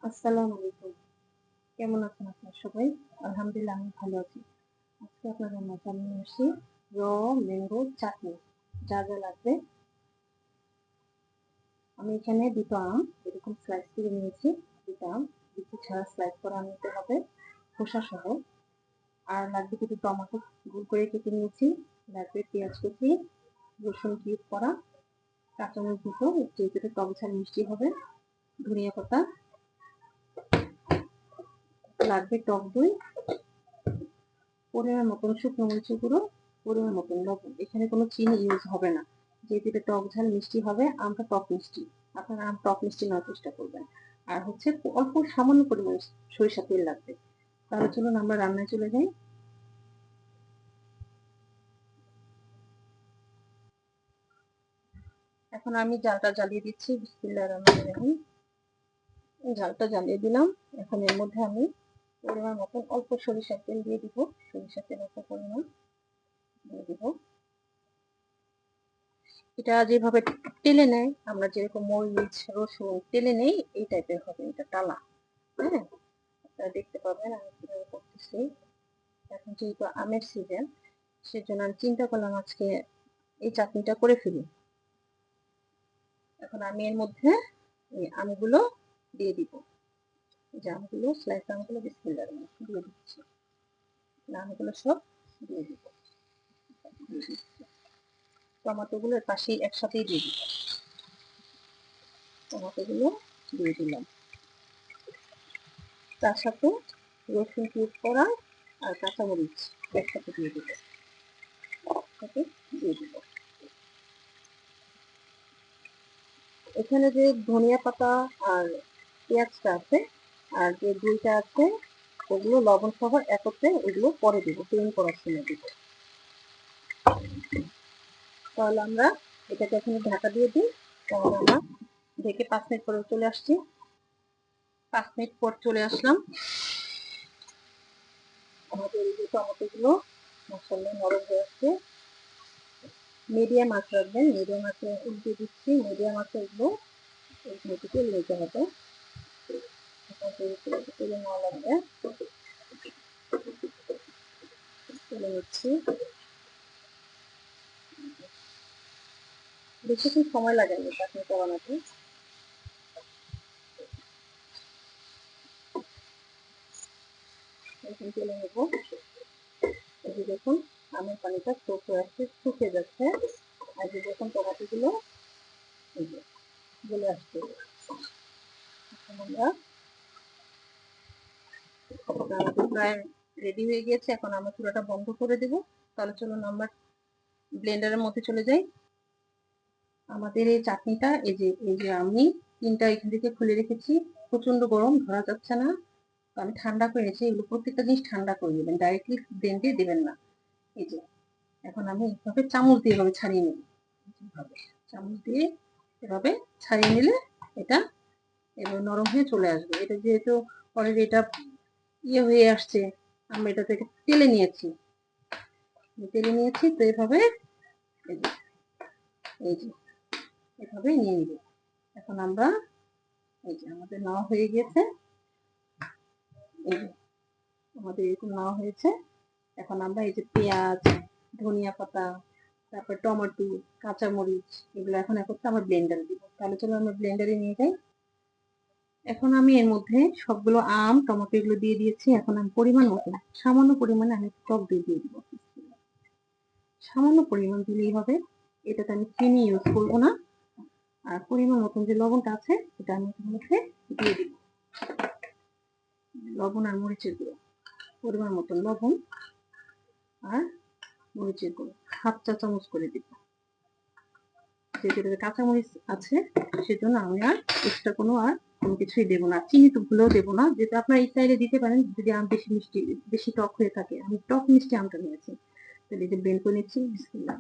আসসালামু আলাইকুম। কেমন আছেন আপনারা সবাই? আলহামদুলিল্লাহ আমি ভালো আছি। আজকে আপনাদের মাঝে আমি নিয়ে আসছি ম্যাঙ্গো চাটনি। যা যা লাগবে, আমি এখানে দুটো আম এরকম স্লাইস করে নিয়েছি। দুটো আম বিচি ছাড়া স্লাইস করা নিতে হবে, খোসা সহ। আর লাগবে কিছু টমেটো গোল করে কেটে নিয়েছি, লাগবে পেঁয়াজ কুচি, রসুন কিউব করা, কাঁচামরিচ দুটো, যেহেতু টক ঝাল মিষ্টি হবে, ধনিয়া পাতা, লাগবে টক দই, পরিমাণ মতন শুকনো মরিচের গুঁড়ো, পরিমাণ মতন লবণ। এখানে কোনো চিনি ইউজ হবে না, যেহেতু এটা টক ঝাল মিষ্টি হবে। আমটা টক মিষ্টি, আপনারা আম টক মিষ্টি নেওয়ার চেষ্টা করবেন। আর হচ্ছে অল্প সামান্য পরিমাণ সরিষা তেল লাগবে। তাহলে চলুন আমরা রান্নায় চলে যাই। এখন আমি জালটা জ্বালিয়ে দিচ্ছি। বিসমিল্লাহির রহমানির রহিম। জালটা জ্বালিয়ে দিলাম। এখন এর মধ্যে আমি পরিমাণ মতন অল্প সরিষার তেল দিয়ে দিব। সরিষার তেল অল্প পরিমাণ দিয়ে দিব। এটা যেভাবে টেলে নেয়, আমরা যেরকম মরিচ রসুন টেলে নেই, এই টাইপের হবে। এটা টালা, হ্যাঁ, আপনারা দেখতে পাবেন আমি কিভাবে করতেছি। এখন যেহেতু আমের সিজন, সেজন্য আমি চিন্তা করলাম আজকে এই চাটনিটা করে ফেলি। এখন আমি এর মধ্যে এই আমগুলো দিয়ে দিব। যে আমগুলো স্লাইস আমগুলো বিসমিল্লাহির রহমানির দিয়ে দিচ্ছি। আমগুলো সব দিয়ে দিব। টমেটোগুলো এর পাশেই একসাথেই দিয়ে দিব। টমেটোগুলো দিয়ে দিলাম, তার সাথে রসুন কিউব করা আর কাঁচামরিচ একসাথে দিয়ে দিব। দিয়ে দিব। এখানে যে ধনিয়া পাতা আর পেঁয়াজটা আছে আর যে দুইটা আছে, ওগুলো লবণ সহ একত্রে ওগুলো পরে দিব, ক্লিন করার সময় দিব। তাহলে আমরা এটাকে এখানে ঢাকা দিয়ে দিই। তাহলে আমরা ঢেকে 5 মিনিট পরে চলে আসছি। 5 মিনিট পর চলে আসলাম। আমাদের এই যে টমেটোগুলো মাশাআল্লাহ নরম হয়ে আসছে। মিডিয়াম আঁচ রাখবেন, মিডিয়াম আঁচে উল্টে দিচ্ছি। মিডিয়াম আঁচে এগুলো তেল নিতে হবে। তেলে নেওয়া লাগবে, তেলে নিচ্ছি। বেশিক্ষণ সময় লাগে না চাটনিটা বানাতে। এখন তেলে নেব। এই যে দেখুন আমের পানিটা সোক হয়ে আসছে, শুকিয়ে যাচ্ছে। আর যে দেখুন টমেটোগুলো এই যে গলে আসছে। এখন আমরা আমাদের প্রায় রেডি হয়ে গিয়েছে। এখন আমরা চুলাটা বন্ধ করে দেব। তাহলে চলুন আমরা ব্লেন্ডারের মধ্যে চলে যাই। আমাদের এই চাটনিটা এই যে আমি 3টা এখান থেকে খুলে রেখেছি। প্রচন্ড গরম, ধরা যাচ্ছে না। আমি ঠান্ডা করে নিয়েছি। এগুলো প্রত্যেকটা জিনিস ঠান্ডা করে নেবেন, ডাইরেক্টলি ব্লেন্ডে দেবেন না। এই যে এখন আমি এইভাবে চামচ দিয়ে এভাবে ছাড়িয়ে নেব। চামচ দিয়ে এভাবে ছাড়িয়ে নিলে এটা এবার নরম হয়ে চলে আসবে। এটা যেহেতু অলরেডি এটা হয়ে আসছে, আমরা এটা থেকে তেলে নিয়েছি। তো এভাবে এই যে এভাবে নিয়ে নিব। এখন আমরা এই যে আমাদের নেওয়া হয়ে গেছে। এই যে আমাদের এরকম নেওয়া হয়েছে। এখন আমরা এই যে পেঁয়াজ, ধনিয়া পাতা, তারপর টমেটো, কাঁচামরিচ, এগুলো এখন একত্রে আমরা ব্লেন্ডারে দিব। তাহলে চলো আমরা ব্লেন্ডারে নিয়ে যাই। এখন আমি এর মধ্যে সবগুলো আম টমেটো এগুলো দিয়ে দিয়েছি। এখন আমি পরিমাণ মতো সামান্য পরিমাণে আমি টক দই দিয়ে দিব। সামান্য পরিমাণ দিলেই হবে, এটাতে আমি চিনি ইউজ করবো না। আর পরিমাণ মতন যে লবণটা আছে এটা আমি এর মধ্যে দিয়ে দিব। লবণ আর মরিচের গুঁড়ো, পরিমাণ মতন লবণ আর মরিচের গুঁড়ো 1/2 চা চামচ করে দিব। যেহেতু কাঁচামরিচ আছে সেজন্য আমি আর এক্সট্রা কোনো কিছুই দেবো না। চিনি তো ভুলেও দেবো না, যেটা আপনার এই চাইলে দিতে পারেন যদি আম বেশি মিষ্টি বেশি টক হয়ে থাকে। আমি টক মিষ্টি আমটা নিয়েছি। তাহলে যে ব্লেন্ড করে নিচ্ছি। বিসমিল্লাহ।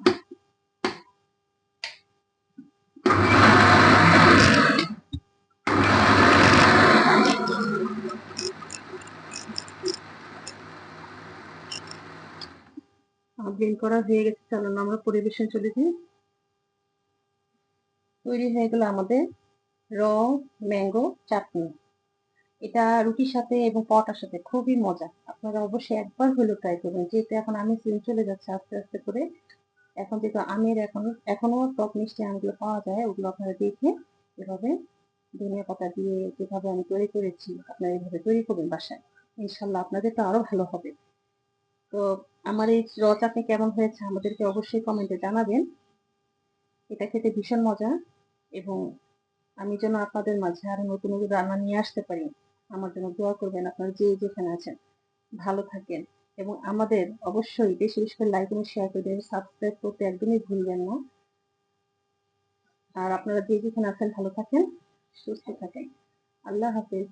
ব্লেন্ড করা হয়ে গেছে। চলুন আমরা পরিবেশন চলে যাই। তৈরি হয়ে গেল আমাদের র ম্যাঙ্গো চাটনি। এটা রুটির সাথে এবং পরোটার সাথে খুবই মজা। আপনারা অবশ্যই একবার হলেও ট্রাই করবেন। যেহেতু এখন আমের সিজন চলে যাচ্ছে আস্তে, আস্তে করে। এখন যেহেতু আমের এখনো টক মিষ্টি আমগুলো পাওয়া যায়, ওগুলো আপনারা দেখে এভাবে ধনিয়া পাতা দিয়ে যেভাবে আমি তৈরি করেছি, আপনারা এভাবে তৈরি করবেন বাসায়। ইনশাআল্লাহ আপনাদেরটা আরো ভালো হবে। তো আমার এই চাটনি কেমন হয়েছে আমাদেরকে অবশ্যই কমেন্টে জানাবেন। এটা খেতে ভীষণ মজা এবং আমি যেন আপনাদের মাঝে আরো নতুন, নতুন রান্না নিয়ে আসতে পারি। আমার জন্য দোয়া করবেন আপনারা যে যেখানে আছেন। ভালো থাকেন এবং আমাদের অবশ্যই বেশি, বেশি করে লাইক এবং শেয়ার করে দেবেন। সাবস্ক্রাইব করতে একদমই ভুলবেন না। আর আপনারা যে যেখানে আছেন ভালো থাকেন, সুস্থ থাকেন। আল্লাহ হাফেজ।